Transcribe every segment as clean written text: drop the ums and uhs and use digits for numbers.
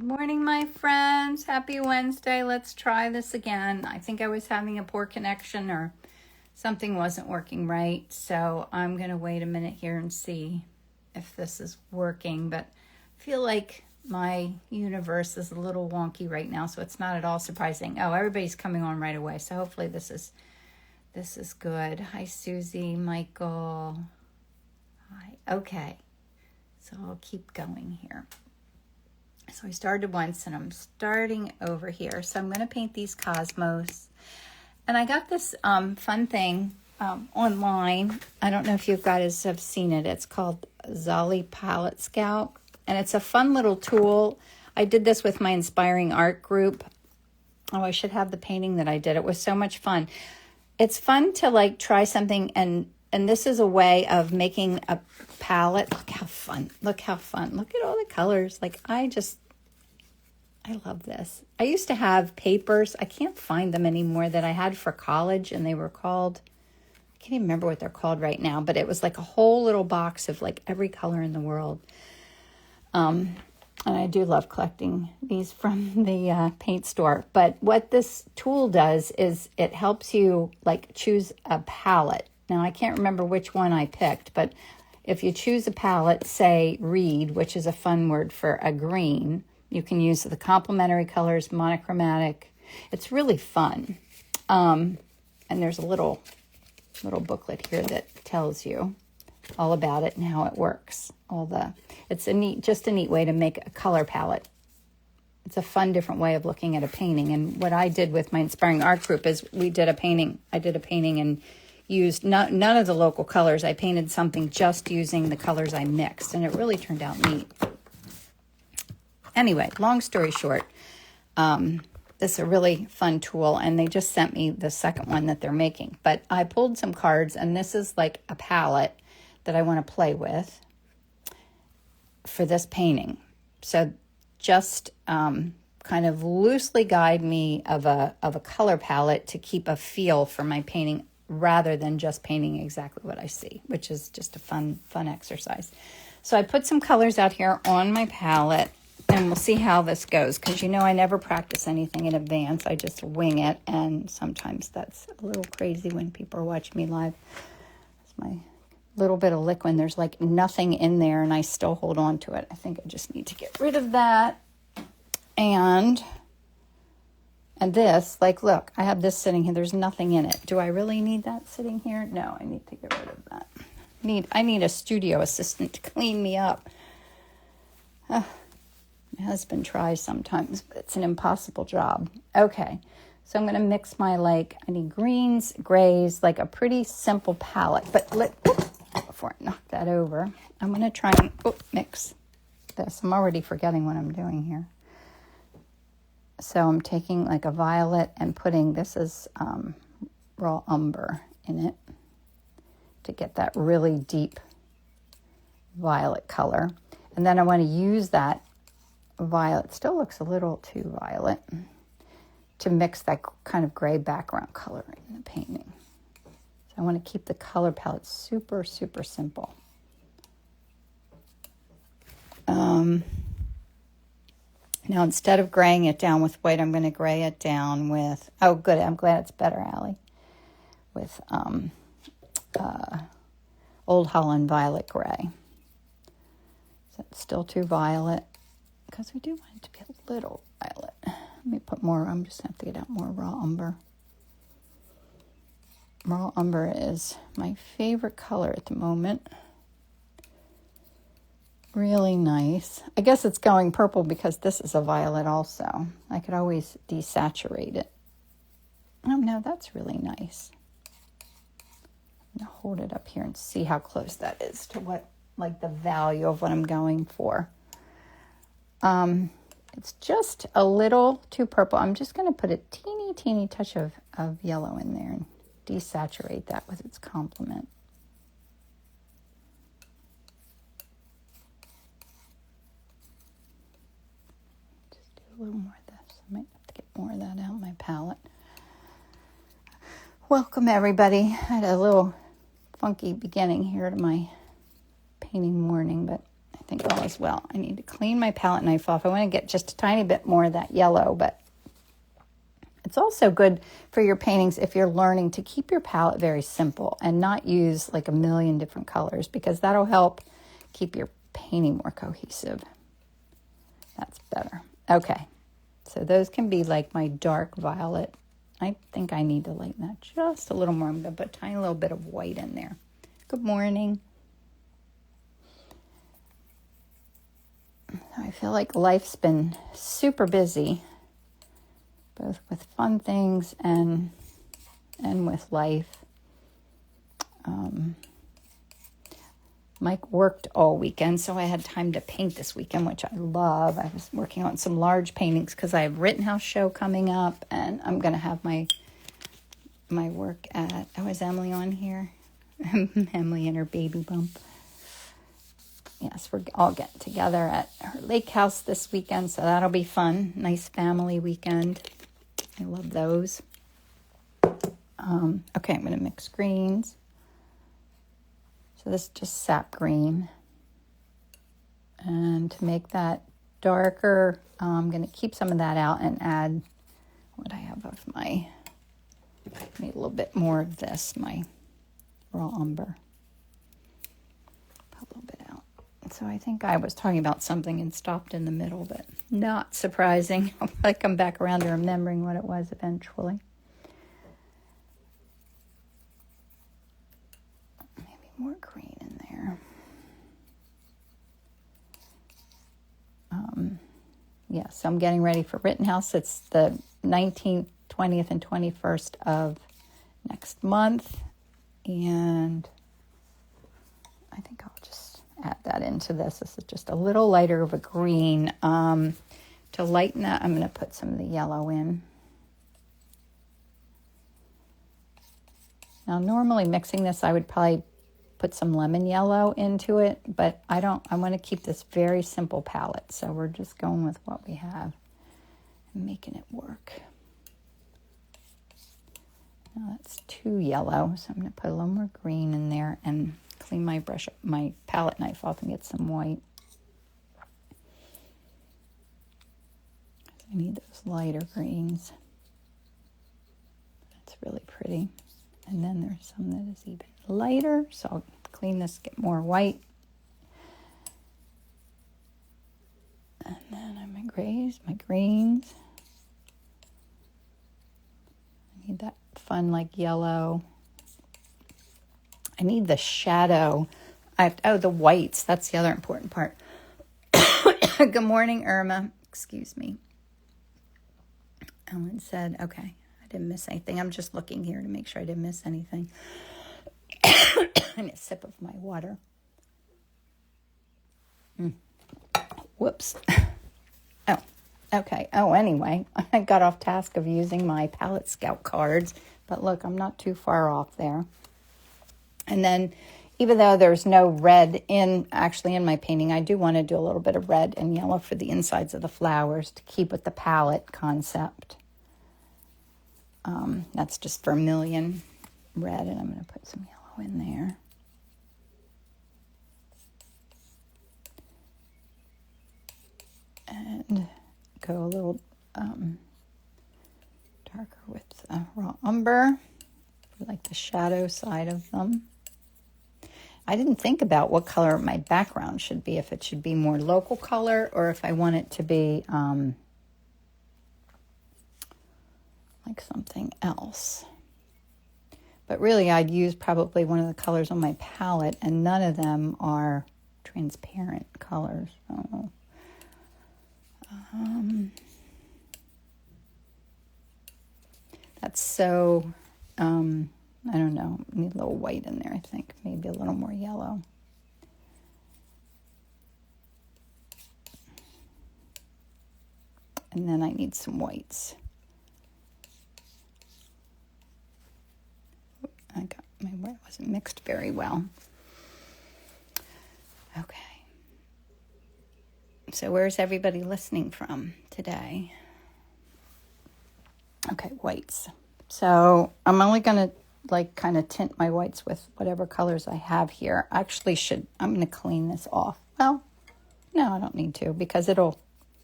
Good morning, my friends. Happy Wednesday. Let's try this again. I think I was having a poor connection or something wasn't working right. So I'm going to wait a minute here and see if this is working. But I feel like my universe is a little wonky right now, so it's not at all surprising. Oh, everybody's coming on right away. So hopefully this is good. Hi, Susie, Michael. Hi. Okay. So I'll keep going here. So I started once and I'm starting over here. So I'm going to paint these cosmos. And I got this fun thing online. I don't know if you guys have seen it. It's called Zolly Palette Scout. And it's a fun little tool. I did this with my inspiring art group. Oh, I should have the painting that I did. It was so much fun. It's fun to like try something and this is a way of making a palette. Look how fun. Look how fun. Look at all the colors. Like I love this. I used to have papers. I can't find them anymore that I had for college and they were called, I can't even remember what they're called right now, but it was like a whole little box of like every color in the world. And I do love collecting these from the paint store. But what this tool does is it helps you like choose a palette. Now, I can't remember which one I picked, but if you choose a palette, say reed, which is a fun word for a green, you can use the complementary colors, monochromatic. It's really fun. And there's a little booklet here that tells you all about it and how it works. It's just a neat way to make a color palette. It's a fun, different way of looking at a painting. And what I did with my inspiring art group is I did a painting and used none of the local colors. I painted something just using the colors I mixed, and it really turned out neat. Anyway, long story short, this is a really fun tool, and they just sent me the second one that they're making. But I pulled some cards, and this is like a palette that I want to play with for this painting. So just kind of loosely guide me of a color palette to keep a feel for my painting rather than just painting exactly what I see, which is just a fun exercise. So I put some colors out here on my palette, and we'll see how this goes, because I never practice anything in advance. I just wing it, and sometimes that's a little crazy when people are watching me live. It's my little bit of liquid. There's like nothing in there, and I still hold on to it. I think I just need to get rid of that. And this, like, look, I have this sitting here. There's nothing in it. Do I really need that sitting here? No, I need to get rid of that. I need a studio assistant to clean me up. My husband tries sometimes, but it's an impossible job. Okay, so I'm going to mix I need greens, grays, like a pretty simple palette. But before I knock that over, I'm going to try and mix this. I'm already forgetting what I'm doing here. So I'm taking like a violet and putting, this is raw umber in it to get that really deep violet color. And then I want to use that violet, still looks a little too violet, to mix that kind of gray background color in the painting. So I want to keep the color palette super, super simple. Now, instead of graying it down with white, I'm going to gray it down with, oh, good, I'm glad it's better, Allie, with Old Holland Violet Gray. So it's still too violet, because we do want it to be a little violet. Let me put more, I'm just going to have to get out more raw umber. Raw umber is my favorite color at the moment. Really nice. I guess it's going purple because this is a violet also. I could always desaturate it. Oh no, that's really nice. I'm going to hold it up here and see how close that is to what, like the value of what I'm going for. It's just a little too purple. I'm just going to put a teeny touch of yellow in there and desaturate that with its complement. A little more of this. I might have to get more of that out of my palette. Welcome, everybody. I had a little funky beginning here to my painting morning, but I think all is well. I need to clean my palette knife off. I want to get just a tiny bit more of that yellow, but it's also good for your paintings if you're learning to keep your palette very simple and not use like a million different colors, because that'll help keep your painting more cohesive. That's better. Okay, so those can be like my dark violet. I think I need to lighten that just a little more. I'm going to put a tiny little bit of white in there. Good morning. I feel like life's been super busy, both with fun things and with life. Mike worked all weekend, so I had time to paint this weekend, which I love. I was working on some large paintings because I have a Rittenhouse show coming up, and I'm going to have my work at, is Emily on here? Emily and her baby bump. Yes, we're all getting together at her lake house this weekend, so that'll be fun. Nice family weekend. I love those. Okay, I'm going to mix greens. So this is just sap green. And to make that darker, I'm going to keep some of that out and add what I have of my, need a little bit more of this, my raw umber. Put a little bit out. So I think I was talking about something and stopped in the middle, but not surprising. I'll come back around to remembering what it was eventually. More green in there. So I'm getting ready for Rittenhouse. It's the 19th, 20th, and 21st of next month. And I think I'll just add that into this. This is just a little lighter of a green. To lighten that, I'm going to put some of the yellow in. Now, normally mixing this, I would probably put some lemon yellow into it, but I want to keep this very simple palette, so we're just going with what we have and making it work. Now that's too yellow, so I'm going to put a little more green in there and clean my palette knife off and get some white. I need those lighter greens. That's really pretty. And then there's some that is even lighter, so I'll clean this, get more white. And then I'm my grays, my greens. I need that fun like yellow. I need the shadow. The whites, that's the other important part. Good morning, Irma. Excuse me. Ellen said, okay. Didn't miss anything. I'm just looking here to make sure I didn't miss anything. And a sip of my water. Whoops. Oh, okay. Oh, anyway, I got off task of using my Palette Scout cards, but look, I'm not too far off there. And then, even though there's no red in my painting, I do want to do a little bit of red and yellow for the insides of the flowers to keep with the palette concept. That's just vermilion red, and I'm going to put some yellow in there. And go a little darker with raw umber for like the shadow side of them. I didn't think about what color my background should be, if it should be more local color or if I want it to be like something else. But really, I'd use probably one of the colors on my palette, and none of them are transparent colors. So, that's so, I don't know, need a little white in there, I think. Maybe a little more yellow. And then I need some whites. I got my white wasn't mixed very well. Okay. So where's everybody listening from today? Okay, whites. So I'm only going to like kind of tint my whites with whatever colors I have here. I'm going to clean this off. Well, No, I don't need to because it'll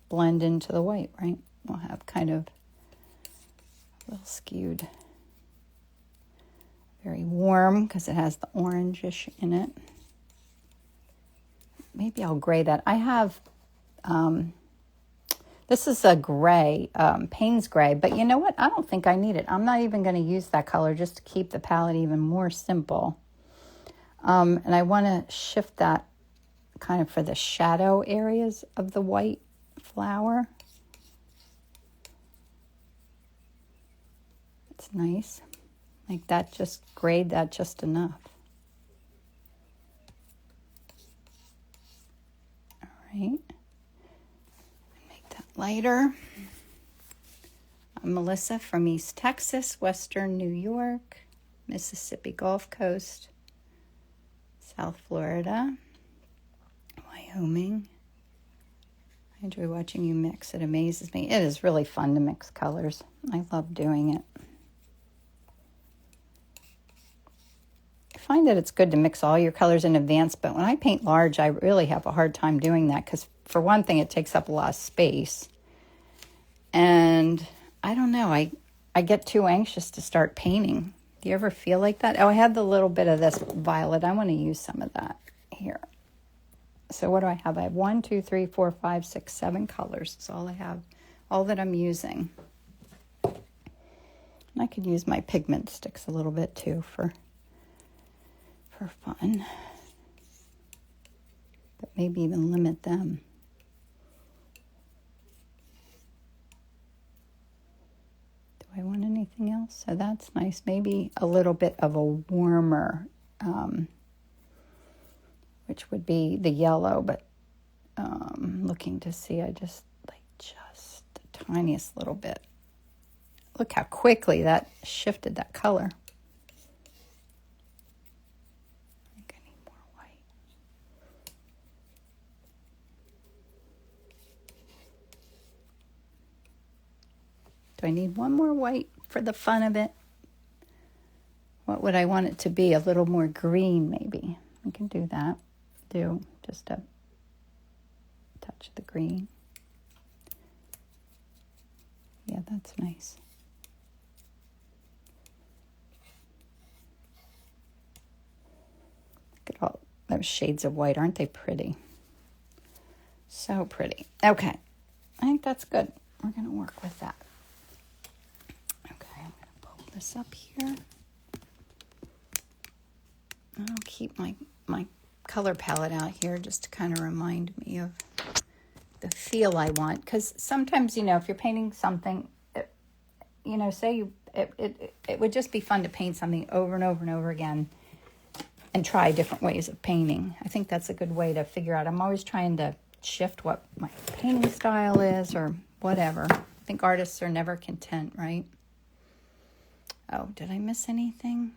blend into the white, right? We'll have kind of a little skewed. Very warm because it has the orangish in it. Maybe I'll gray that. I have, this is a gray, Payne's gray, but you know what? I don't think I need it. I'm not even going to use that color just to keep the palette even more simple. And I want to shift that kind of for the shadow areas of the white flower. It's nice. Like that, just grade that just enough. All right. Make that lighter. I'm Melissa from East Texas, Western New York, Mississippi Gulf Coast, South Florida, Wyoming. I enjoy watching you mix. It amazes me. It is really fun to mix colors. I love doing it. I find that it's good to mix all your colors in advance, but when I paint large, I really have a hard time doing that because, for one thing, it takes up a lot of space. And I don't know, I get too anxious to start painting. Do you ever feel like that? Oh, I have the little bit of this violet. I want to use some of that here. So what do I have? I have 1, 2, 3, 4, 5, 6, 7 colors. That's all I have, all that I'm using. And I could use my pigment sticks a little bit too for fun. But maybe even limit them. Do I want anything else? So that's nice. Maybe a little bit of a warmer, which would be the yellow, but looking to see, I just the tiniest little bit. Look how quickly that shifted that color. I think I need more white. Do I need one more white for the fun of it? What would I want it to be? A little more green, maybe. I can do that. Do just a touch of the green. Yeah, that's nice. Look at all those shades of white. Aren't they pretty? So pretty. Okay. I think that's good. We're going to work with that. Okay, I'm going to pull this up here. I'll keep my color palette out here just to kind of remind me of the feel I want. Because sometimes, if you're painting something, say it would just be fun to paint something over and over and over again and try different ways of painting. I think that's a good way to figure out. I'm always trying to shift what my painting style is or whatever. I think artists are never content, right? Oh, did I miss anything?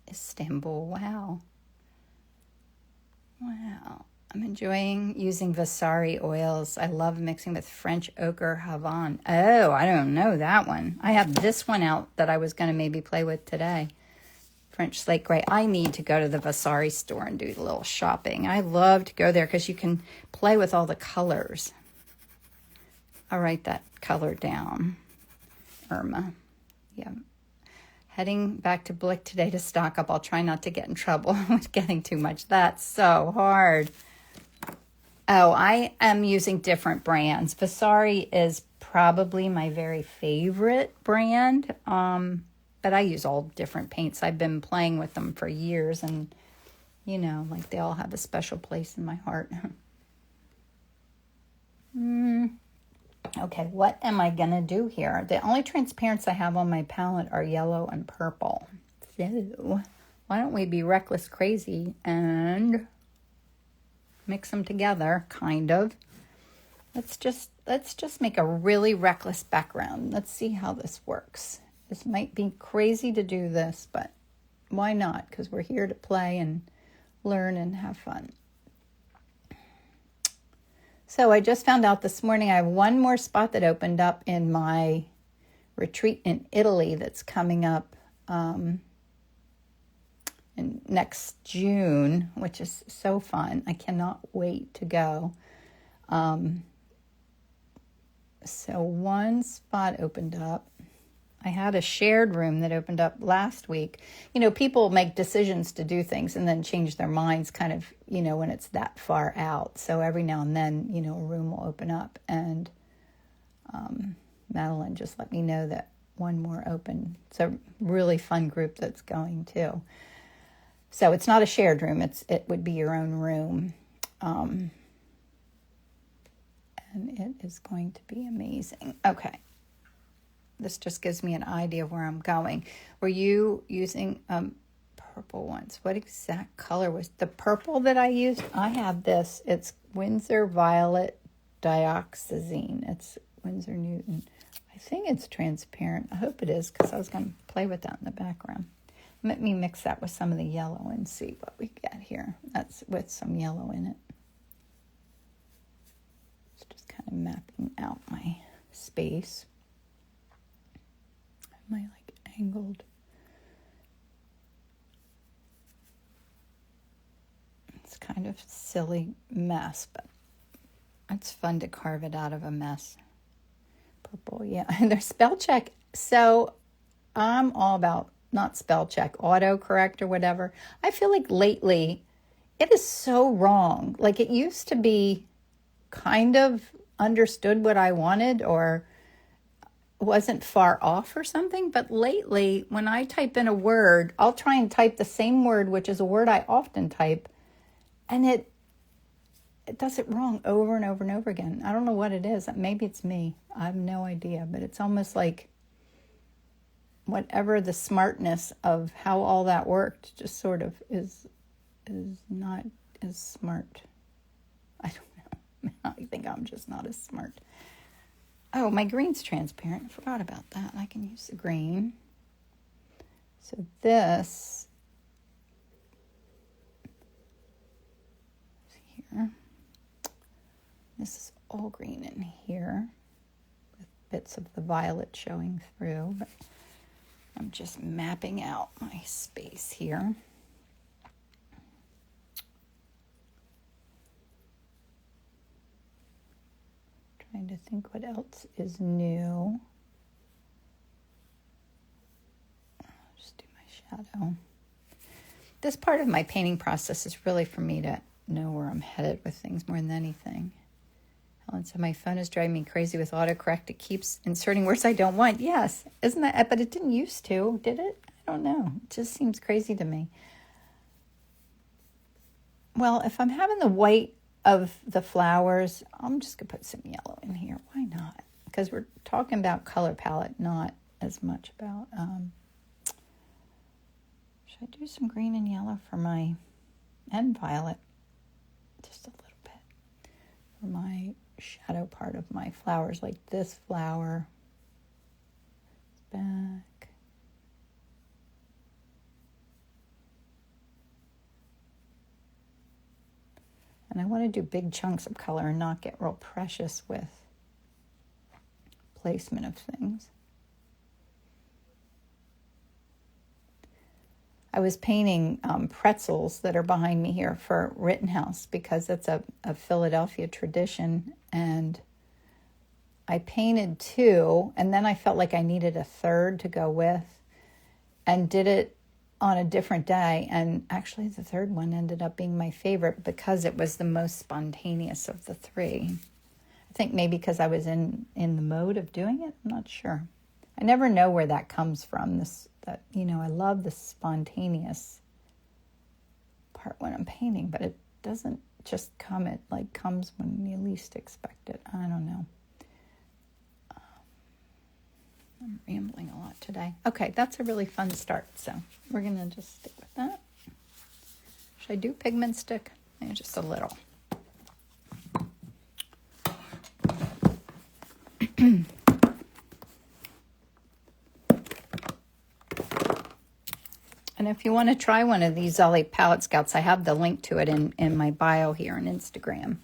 Istanbul, wow. Wow. I'm enjoying using Vasari oils. I love mixing with French ochre Havane. Oh, I don't know that one. I have this one out that I was going to maybe play with today. French slate gray. I need to go to the Vasari store and do a little shopping. I love to go there because you can play with all the colors. I'll write that color down. Irma. Yeah. Heading back to Blick today to stock up. I'll try not to get in trouble with getting too much. That's so hard. Oh, I am using different brands. Vasari is probably my very favorite brand. But I use all different paints. I've been playing with them for years. And, like they all have a special place in my heart. Okay, what am I going to do here? The only transparents I have on my palette are yellow and purple. So, why don't we be reckless crazy and mix them together, kind of. Let's just make a really reckless background. Let's see how this works. This might be crazy to do this, but why not? Because we're here to play and learn and have fun. So I just found out this morning I have one more spot that opened up in my retreat in Italy that's coming up in in next June, which is so fun. I cannot wait to go. So one spot opened up. I had a shared room that opened up last week. People make decisions to do things and then change their minds kind of, when it's that far out. So every now and then, a room will open up. And Madeline just let me know that one more open. It's a really fun group that's going too. So it's not a shared room. It would be your own room. And it is going to be amazing. Okay. This just gives me an idea of where I'm going. Were you using purple ones? What exact color was the purple that I used? I have this. It's Winsor Violet Dioxazine. It's Winsor Newton. I think it's transparent. I hope it is because I was going to play with that in the background. Let me mix that with some of the yellow and see what we get here. That's with some yellow in it. It's just kind of mapping out my space. My angled. It's kind of silly mess, but it's fun to carve it out of a mess. Purple, yeah. And there's spell check. So I'm all about not spell check, autocorrect or whatever. I feel like lately it is so wrong. Like it used to be kind of understood what I wanted or wasn't far off or something, but lately when I type in a word, I'll try and type the same word, which is a word I often type, and it does it wrong over and over and over again. I don't know what it is. Maybe it's me. I have no idea, but it's almost like whatever the smartness of how all that worked just sort of is not as smart. I don't know. I think I'm just not as smart. Oh, my green's transparent. I forgot about that. I can use the green. So this is here. This is all green in here with bits of the violet showing through. But I'm just mapping out my space here. Trying to think what else is new. I'll just do my shadow. This part of my painting process is really for me to know where I'm headed with things more than anything. Helen said, my phone is driving me crazy with autocorrect. It keeps inserting words I don't want. Yes, isn't that? But it didn't used to, did it? I don't know. It just seems crazy to me. Well, if I'm having the white of the flowers, I'm just going to put some yellow in here. Why not? Because we're talking about color palette, not as much about, should I do some green and yellow for my, and violet, just a little bit, for my shadow part of my flowers, like this flower, back. And I want to do big chunks of color and not get real precious with placement of things. I was painting pretzels that are behind me here for Rittenhouse because it's a Philadelphia tradition. And I painted two, and then I felt like I needed a third to go with, and did it on a different day, and actually the third one ended up being my favorite because it was the most spontaneous of the three. I think maybe because I was in the mode of doing it. I'm not sure. I never know where that comes from. I love the spontaneous part when I'm painting, but it doesn't just come. It comes when you least expect it. I don't know. I'm rambling a lot today. Okay, that's a really fun start, so we're going to just stick with that. Should I do pigment stick? Maybe just a little. And if you want to try one of these Ollie Palette Scouts, I have the link to it in my bio here on Instagram.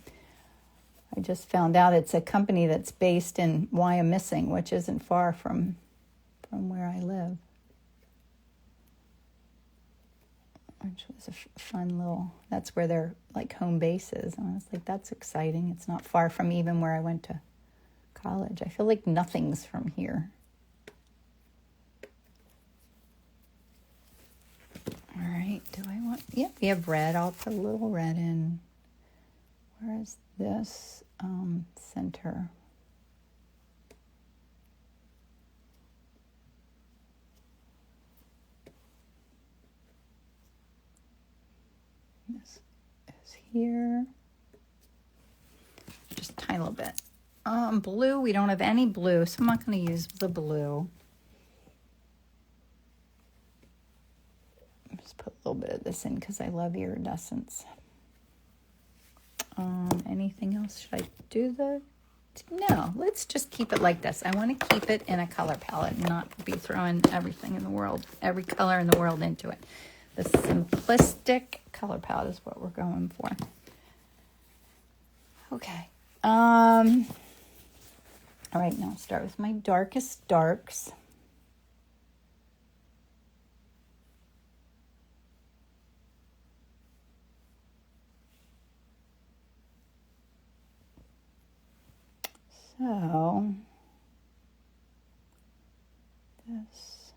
I just found out it's a company that's based in Wyomissing, which isn't far from where I live. which was a fun little, that's where their like home base is. And I was like, that's exciting. It's not far from even where I went to college. I feel like nothing's from here. All right, do I want, yep, we have red. I'll put a little red in. Where is this center? This is here. Just a tiny little bit. Blue, we don't have any blue, so I'm not going to use the blue. Just put a little bit of this in because I love iridescence. Anything else? Should I do the... No, let's just keep it like this. I want to keep it in a color palette and not be throwing everything in the world, every color in the world into it. The simplistic color palette is what we're going for. Okay. All right, now I'll start with my darkest darks. So, this.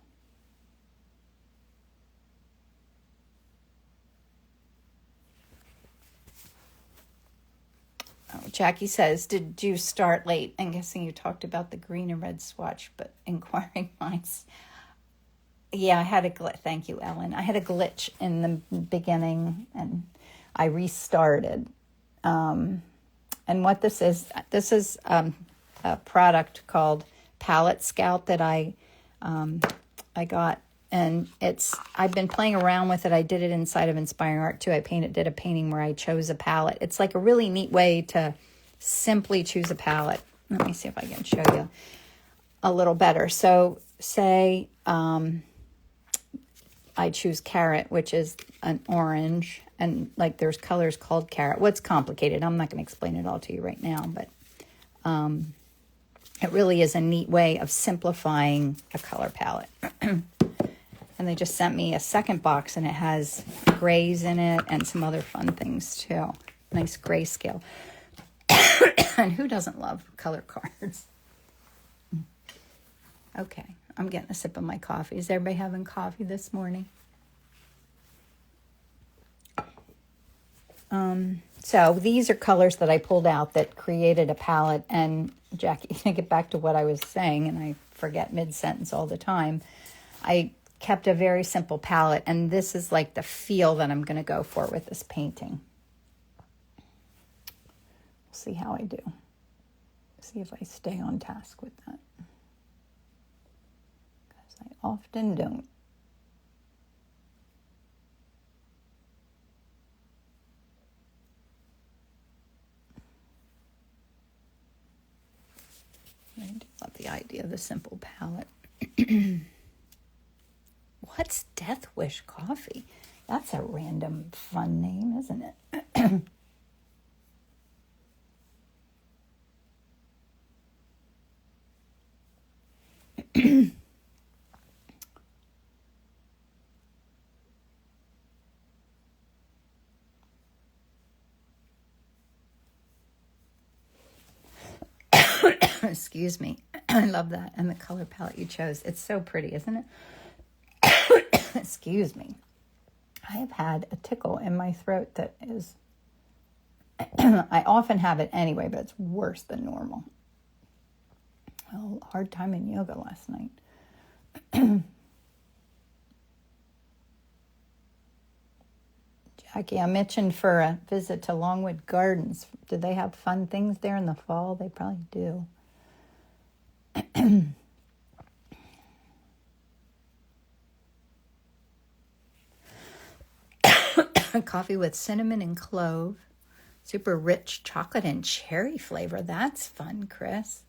Oh, Jackie says, did you start late? I'm guessing you talked about the green and red swatch, but inquiring minds. Yeah, I had a glitch. Thank you, Ellen. I had a glitch in the beginning, and I restarted. And what this is a product called Palette Scout that I got, and I've been playing around with it. I did it inside of Inspiring Art too. I did a painting where I chose a palette. It's like a really neat way to simply choose a palette. Let me see if I can show you a little better. So say I choose Carrot, which is an orange, and like there's colors called Carrot. What's complicated? I'm not going to explain it all to you right now, but it really is a neat way of simplifying a color palette. And they just sent me a second box, and it has grays in it and some other fun things too. Nice grayscale. And who doesn't love color cards? Okay, I'm getting a sip of my coffee. Is everybody having coffee this morning? So these are colors that I pulled out that created a palette. And Jackie, to get back to what I was saying, and I forget mid-sentence all the time, I kept a very simple palette, and this is like the feel that I'm going to go for with this painting. We'll see how I do. See if I stay on task with that, because I often don't. I do love the idea of the simple palette. What's Death Wish Coffee? That's a random fun name, isn't it? Excuse me. I love that. And the color palette you chose. It's so pretty, isn't it? Excuse me. I have had a tickle in my throat that is... I often have it anyway, but it's worse than normal. Well, hard time in yoga last night. Jackie, I'm itching for a visit to Longwood Gardens. Do they have fun things there in the fall? They probably do. Coffee with cinnamon and clove. Super rich chocolate and cherry flavor. That's fun, Chris.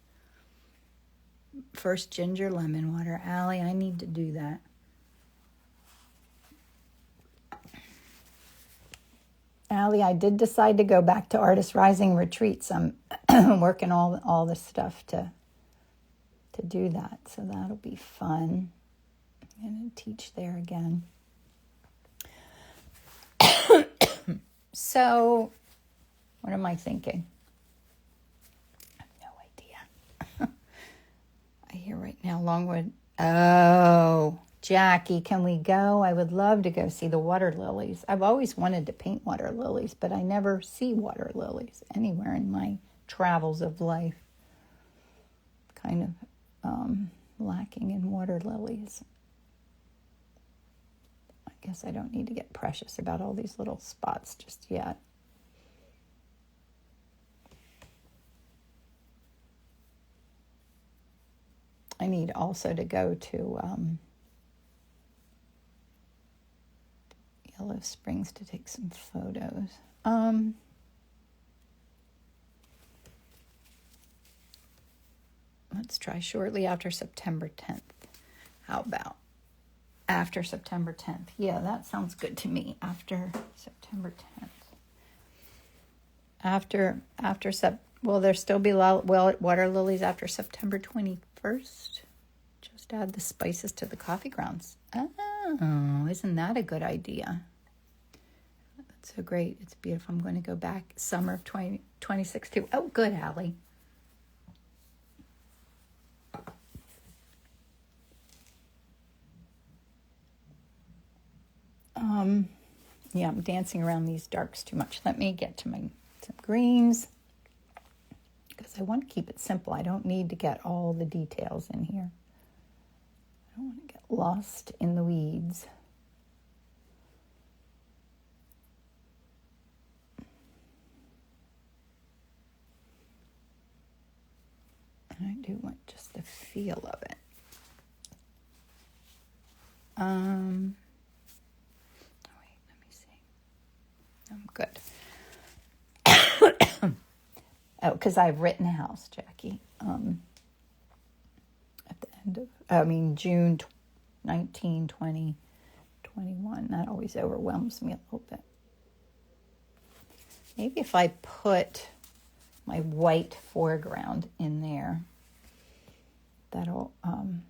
First ginger lemon water. Allie, I need to do that. Allie, I did decide to go back to Artist Rising retreats. I'm working all this stuff to do that. So that'll be fun. I'm going to teach there again. So, what am I thinking? I have no idea. I hear right now Longwood. Oh, Jackie, can we go? I would love to go see the water lilies. I've always wanted to paint water lilies, but I never see water lilies anywhere in my travels of life. Kind of lacking in water lilies. I guess I don't need to get precious about all these little spots just yet. I need also to go to Yellow Springs to take some photos. Let's try shortly after September 10th. How about after September 10th? Yeah, that sounds good to me. After September 10th. Will there still be water lilies after September 21st? Just add the spices to the coffee grounds. Oh, isn't that a good idea? That's so great. It's beautiful. I'm going to go back summer of 2026 too. Oh, good, Allie. Yeah, I'm dancing around these darks too much. Let me get to some greens because I want to keep it simple. I don't need to get all the details in here. I don't want to get lost in the weeds. And I do want just the feel of it. I'm good. Oh, because I've written a house, Jackie. At the end of, June 19, 20, 21. That always overwhelms me a little bit. Maybe if I put my white foreground in there, that'll, I'm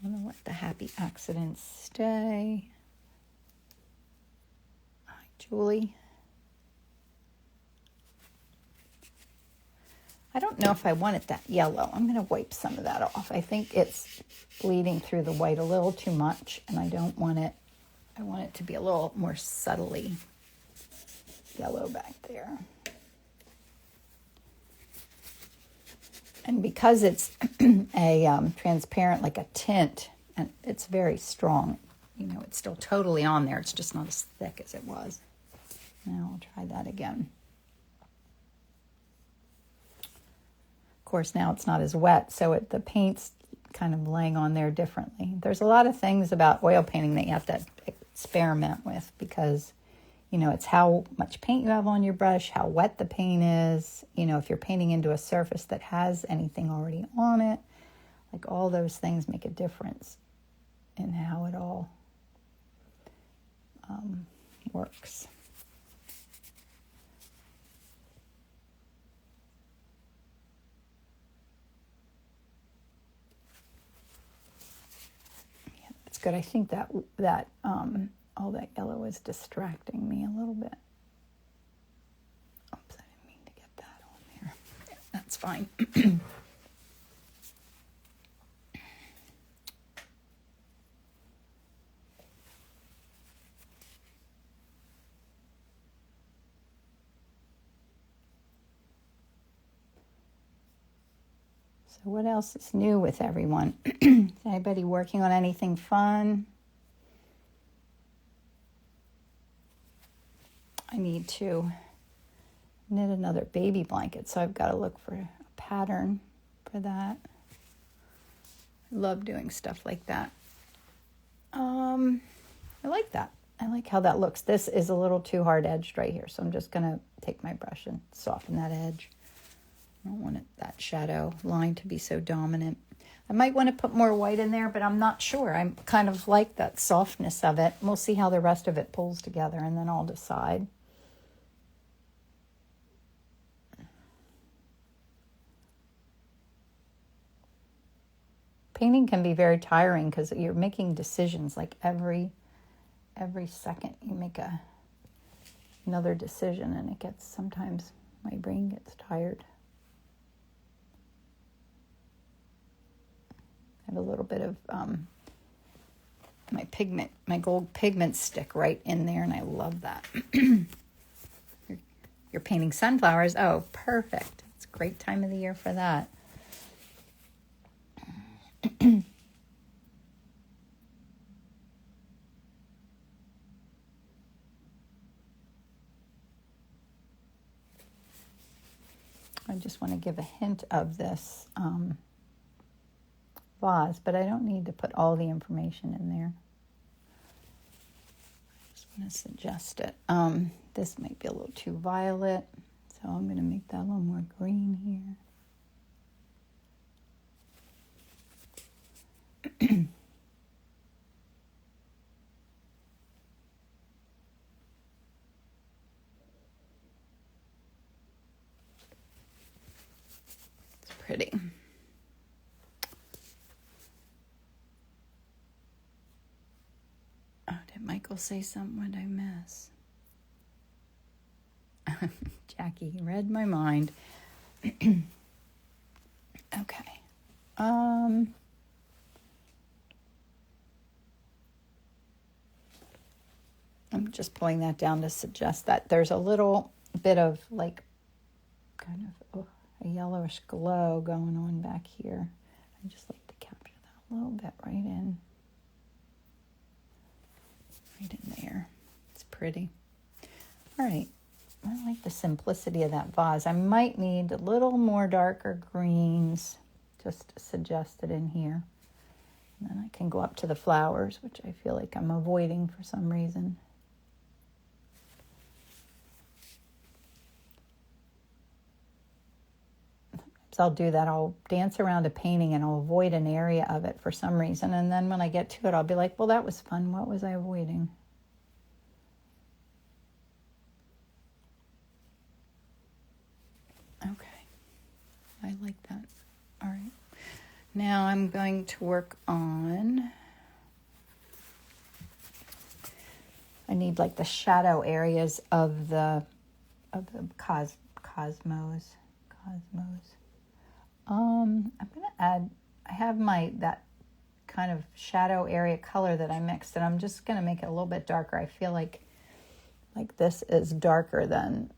going to let the happy accidents stay. Hi, Julie. I don't know if I want it that yellow. I'm going to wipe some of that off. I think it's bleeding through the white a little too much, and I don't want it. I want it to be a little more subtly yellow back there. And because it's a transparent, like a tint, and it's very strong, it's still totally on there. It's just not as thick as it was. Now I'll try that again. Of course, now it's not as wet, so the paint's kind of laying on there differently. There's a lot of things about oil painting that you have to experiment with because, it's how much paint you have on your brush, how wet the paint is, if you're painting into a surface that has anything already on it. Like all those things make a difference in how it all works. Yeah, that's good. I think that all that yellow is distracting me a little bit. Oops, I didn't mean to get that on there. Yeah, that's fine. So what else is new with everyone? Is anybody working on anything fun? I need to knit another baby blanket, so I've got to look for a pattern for that. I love doing stuff like that. I like that. I like how that looks. This is a little too hard edged right here, so I'm just going to take my brush and soften that edge. I don't want that shadow line to be so dominant. I might want to put more white in there, but I'm not sure. I kind of like that softness of it. We'll see how the rest of it pulls together, and then I'll decide. Painting can be very tiring because you're making decisions like every second you make another decision, and sometimes my brain gets tired. I have a little bit of my gold pigment stick right in there, and I love that. You're painting sunflowers. Oh, perfect. It's a great time of the year for that. I just want to give a hint of this vase, but I don't need to put all the information in there. I just want to suggest it. This might be a little too violet, so I'm going to make that a little more green here. It's pretty. Oh, did Michael say something? What did I miss? Jackie read my mind. Okay. I'm just pulling that down to suggest that there's a little bit of like kind of a yellowish glow going on back here. I just like to capture that a little bit right in there. It's pretty. All right. I like the simplicity of that vase. I might need a little more darker greens just to suggest it in here. And then I can go up to the flowers, which I feel like I'm avoiding for some reason. So I'll do that. I'll dance around a painting and I'll avoid an area of it for some reason. And then when I get to it, I'll be like, well, that was fun. What was I avoiding? Okay. I like that. All right. Now I'm going to work on, I need like the shadow areas of the cosmos. I'm going to add, I have that kind of shadow area color that I mixed, and I'm just going to make it a little bit darker. I feel like this is darker than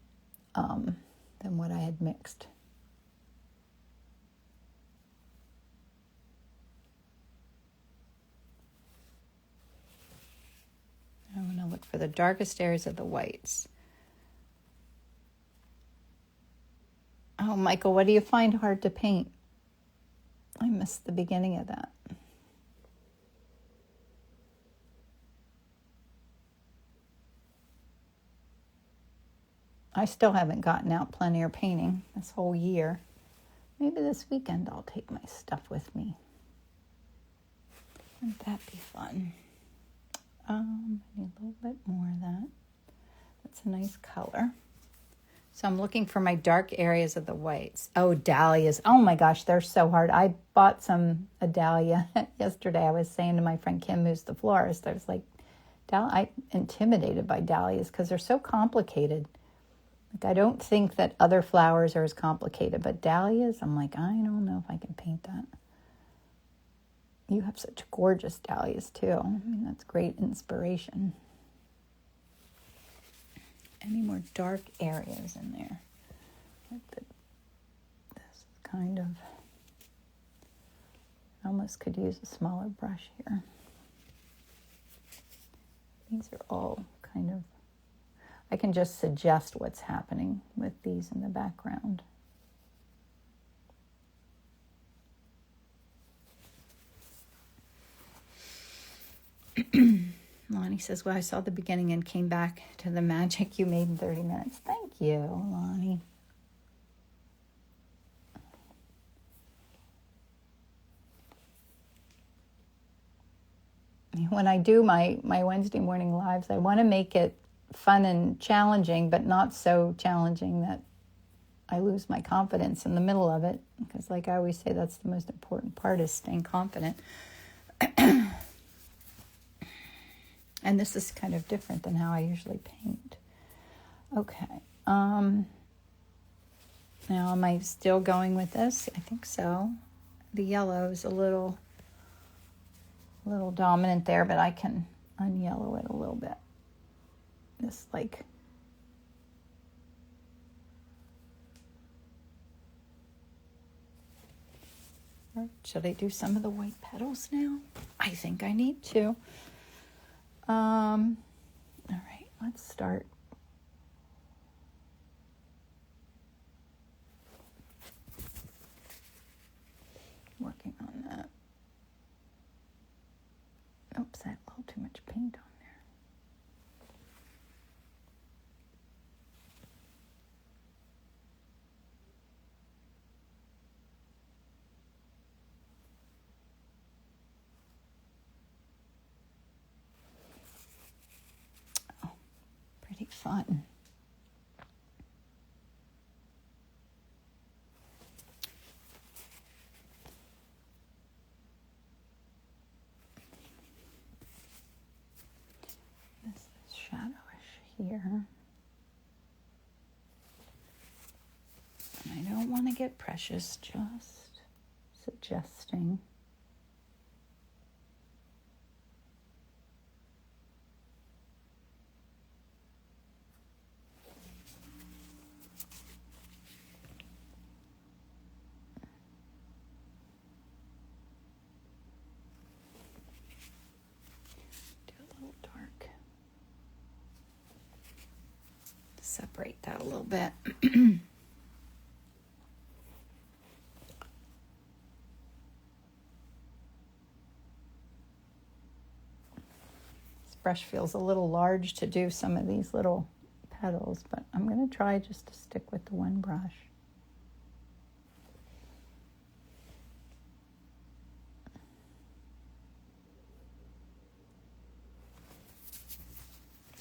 what I had mixed. I'm going to look for the darkest areas of the whites. Oh, Michael, what do you find hard to paint? I missed the beginning of that. I still haven't gotten out plein air painting this whole year. Maybe this weekend I'll take my stuff with me. Wouldn't that be fun? I need a little bit more of that. That's a nice color. So I'm looking for my dark areas of the whites. Oh, dahlias. Oh my gosh, they're so hard. I bought a dahlia yesterday. I was saying to my friend Kim, who's the florist, I was like, I'm intimidated by dahlias because they're so complicated. Like, I don't think that other flowers are as complicated, but dahlias, I'm like, I don't know if I can paint that. You have such gorgeous dahlias too. I mean, that's great inspiration. Any more dark areas in there? This kind of, I almost could use a smaller brush here. These are all kind of, I can just suggest what's happening with these in the background. Lonnie says, well, I saw the beginning and came back to the magic you made in 30 minutes. Thank you, Lonnie. When I do my Wednesday morning lives, I want to make it fun and challenging, but not so challenging that I lose my confidence in the middle of it, because like I always say, that's the most important part, is staying confident. And this is kind of different than how I usually paint. Okay. Now, am I still going with this? I think so. The yellow is a little dominant there, but I can unyellow it a little bit. This like... Or should I do some of the white petals now? I think I need to. All right, let's start. Working on that. Oops, I had a little too much paint on there. Oh, pretty fun. This is shadowish here. And I don't want to get precious, just suggesting. Do a little dark. Separate that a little bit. Brush feels a little large to do some of these little petals, but I'm going to try just to stick with the one brush.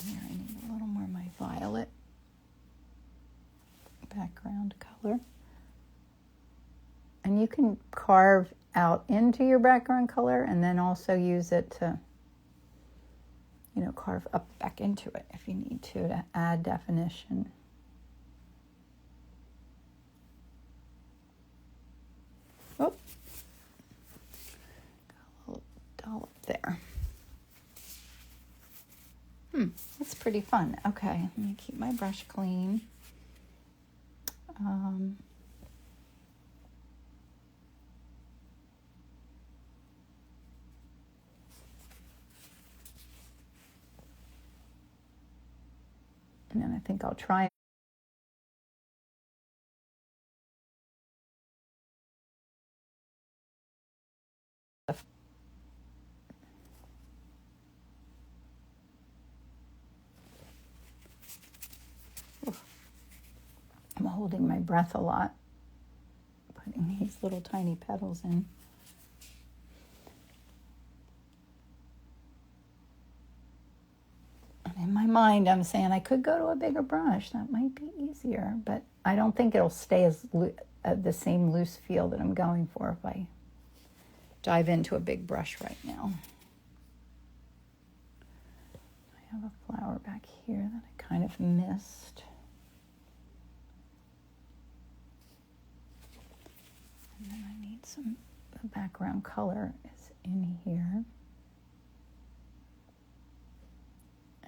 Here I need a little more of my violet background color. And you can carve out into your background color and then also use it to, you know, carve up back into it if you need to add definition. Oh, got a little dollop there. That's pretty fun. Okay, let me keep my brush clean. And then I think I'll try. I'm holding my breath a lot, putting these little tiny petals in. And in my mind, I'm saying I could go to a bigger brush. That might be easier, but I don't think it'll stay as the same loose feel that I'm going for if I dive into a big brush right now. I have a flower back here that I kind of missed. And then I need some, the background color is in here.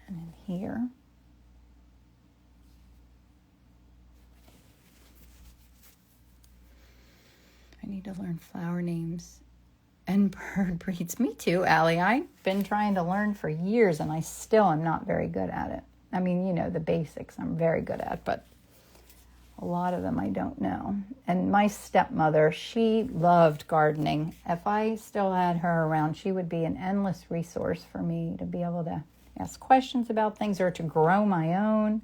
And in here. I need to learn flower names and bird breeds. Me too, Allie. I've been trying to learn for years and I still am not very good at it. I mean, you know, the basics I'm very good at, but a lot of them I don't know. And my stepmother, she loved gardening. If I still had her around, she would be an endless resource for me to be able to ask questions about things or to grow my own.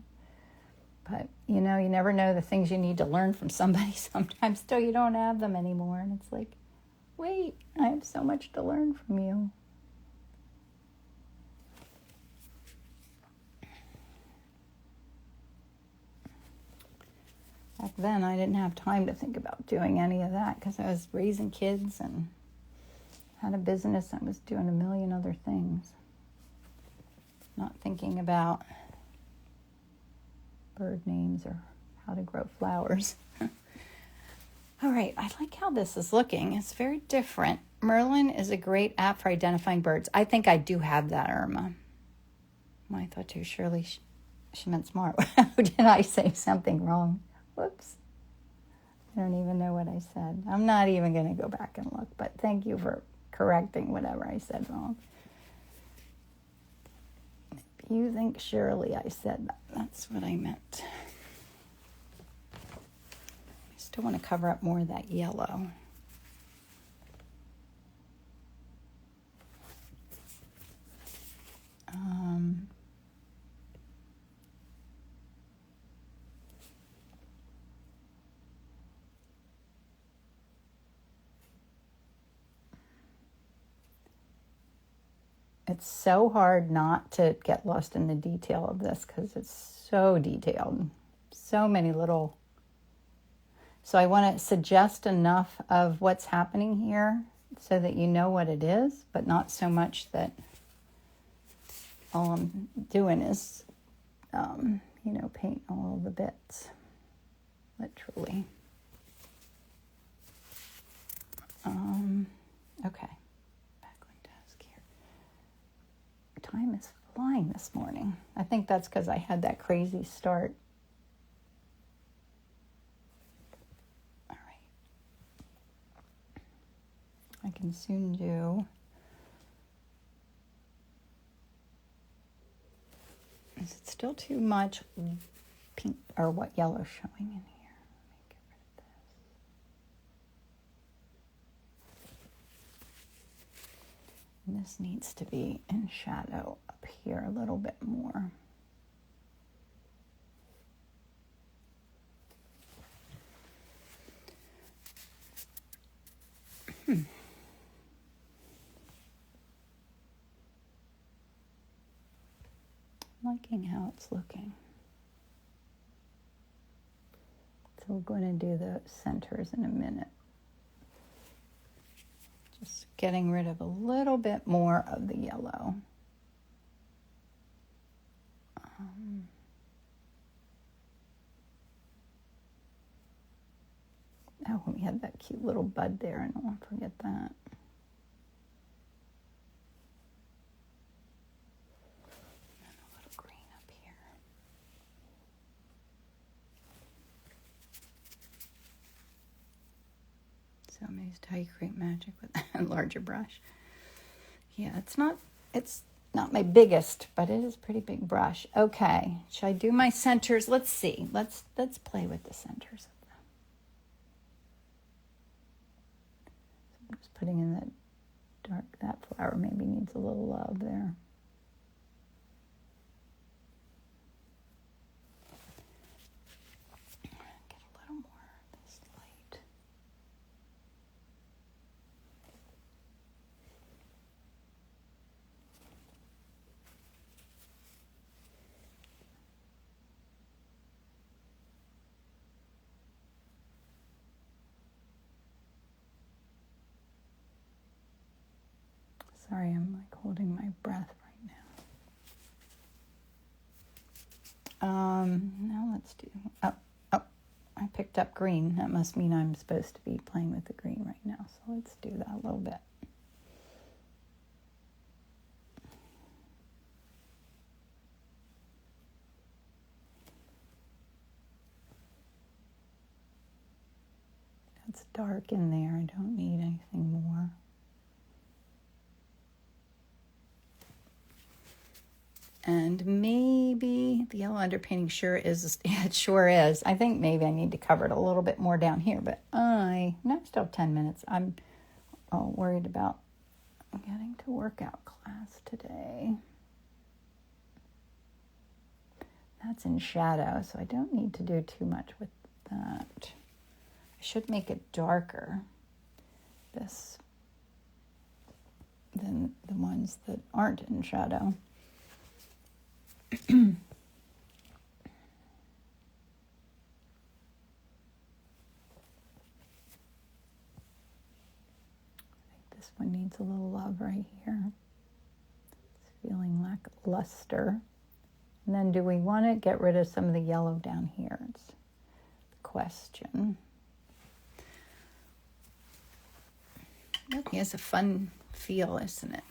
But, you know, you never know the things you need to learn from somebody sometimes till you don't have them anymore. And it's like, wait, I have so much to learn from you. Back then, I didn't have time to think about doing any of that because I was raising kids and had a business. I was doing a million other things. Not thinking about bird names or how to grow flowers. All right, I like how this is looking. It's very different. Merlin is a great app for identifying birds. I think I do have that, Irma. Well, I thought too, surely she meant smart. Did I say something wrong? Whoops. I don't even know what I said. I'm not even going to go back and look, but thank you for correcting whatever I said wrong. If you think surely I said that, that's what I meant. I still want to cover up more of that yellow. It's so hard not to get lost in the detail of this because it's so detailed. So many little. So I want to suggest enough of what's happening here so that you know what it is, but not so much that all I'm doing is, paint all the bits, literally. Okay. Time is flying this morning. I think that's because I had that crazy start. All right. I can soon do. Is it still too much pink or what yellow showing in here? Let me get rid of this. And this needs to be in shadow up here a little bit more. Liking how it's looking. So we're going to do the centers in a minute. Just getting rid of a little bit more of the yellow. Oh, we had that cute little bud there. I don't want to forget that. And a little green up here. So amazed how you create magic with a larger brush. Yeah, it's not my biggest, but it is a pretty big brush. Okay, should I do my centers? Let's see. Let's play with the centers of them. So I'm just putting in that dark. That flower maybe needs a little love there. Get a little more of this light. Sorry, I'm like holding my breath right now. Now let's do, I picked up green. That must mean I'm supposed to be playing with the green right now. So let's do that a little bit. It's dark in there. I don't need anything more. And maybe the yellow underpainting it sure is. I think maybe I need to cover it a little bit more down here, but I still have 10 minutes. I'm worried about getting to workout class today. That's in shadow, so I don't need to do too much with that. I should make it darker, this, than the ones that aren't in shadow. This one needs a little love right here. It's feeling lackluster. And then do we want to get rid of some of the yellow down here? It's the question. It has a fun feel, isn't it?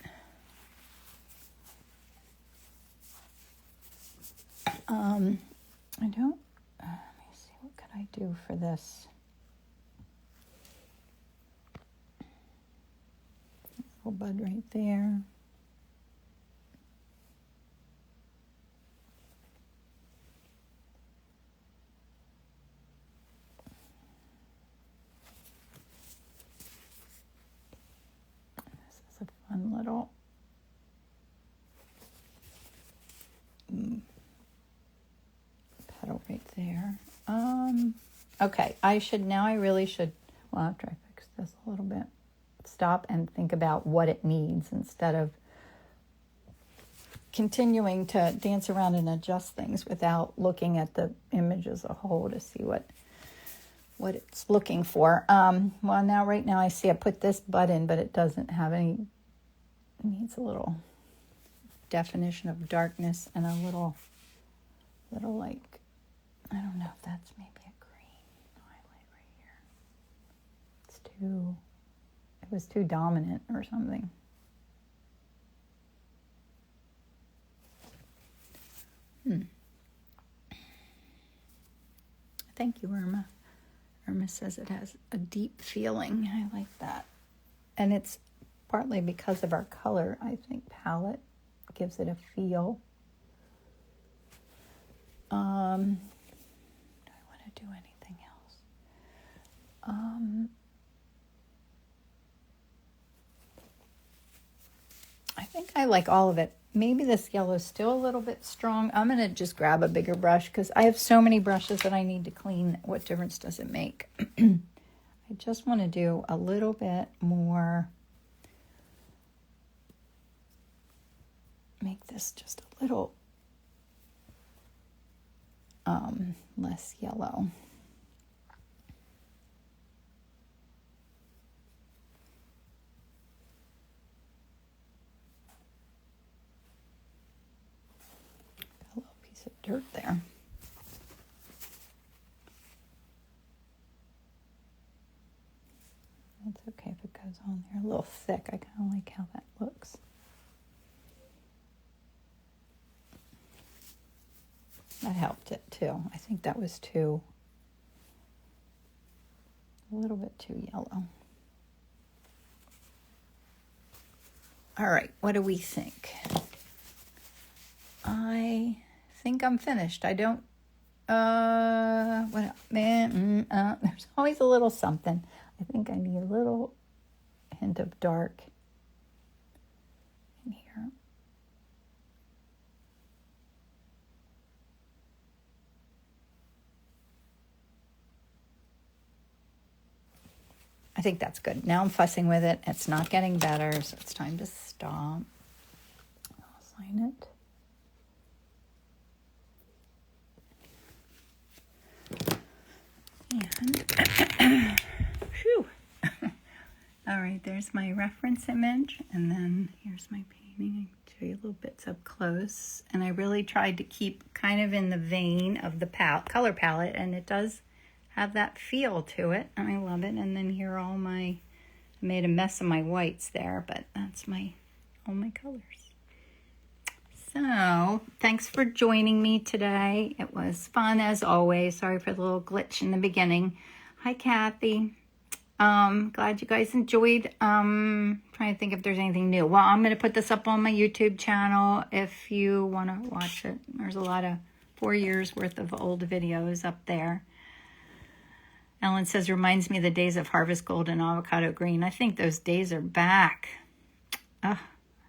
Let me see, what could I do for this? Little bud right there. This is a fun little petal right there. Okay, I really should, well, after I fix this a little bit, stop and think about what it needs instead of continuing to dance around and adjust things without looking at the image as a whole to see what it's looking for. Well, right now I see I put this bud in, but it doesn't have any, it needs a little definition of darkness and a little like, I don't know if that's maybe a green highlight right here. It was too dominant or something. Thank you, Irma. Irma says it has a deep feeling. I like that. And it's partly because of our color, I think, palette gives it a feel. Do I want to do anything else? I think I like all of it. Maybe this yellow is still a little bit strong. I'm going to just grab a bigger brush because I have so many brushes that I need to clean. What difference does it make? I just want to do a little bit more. Make this just a little less yellow. Dirt there. It's okay if it goes on there a little thick. I kind of like how that looks. That helped it too. I think that was a little bit too yellow. All right, what do we think? I think I'm finished. I don't, there's always a little something. I think I need a little hint of dark in here. I think that's good. Now I'm fussing with it. It's not getting better, so it's time to stop. I'll sign it. And whew. All right, there's my reference image, and then here's my painting. I'll show you little bits up close. And I really tried to keep kind of in the vein of the color palette, and it does have that feel to it. I love it. And then here are all I made a mess of my whites there, but that's all my colors. So, thanks for joining me today. It was fun as always. Sorry for the little glitch in the beginning. Hi, Kathy. Glad you guys enjoyed. Trying to think if there's anything new. Well, I'm going to put this up on my YouTube channel if you want to watch it. There's a lot of 4 years worth of old videos up there. Ellen says, reminds me of the days of Harvest Gold and Avocado Green. I think those days are back. I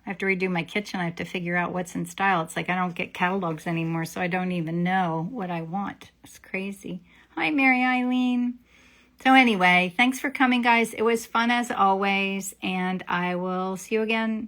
have to redo my kitchen. I have to figure out what's in style. It's like I don't get catalogs anymore, so I don't even know what I want. It's crazy. Hi, Mary Eileen. So anyway, thanks for coming, guys. It was fun as always, and I will see you again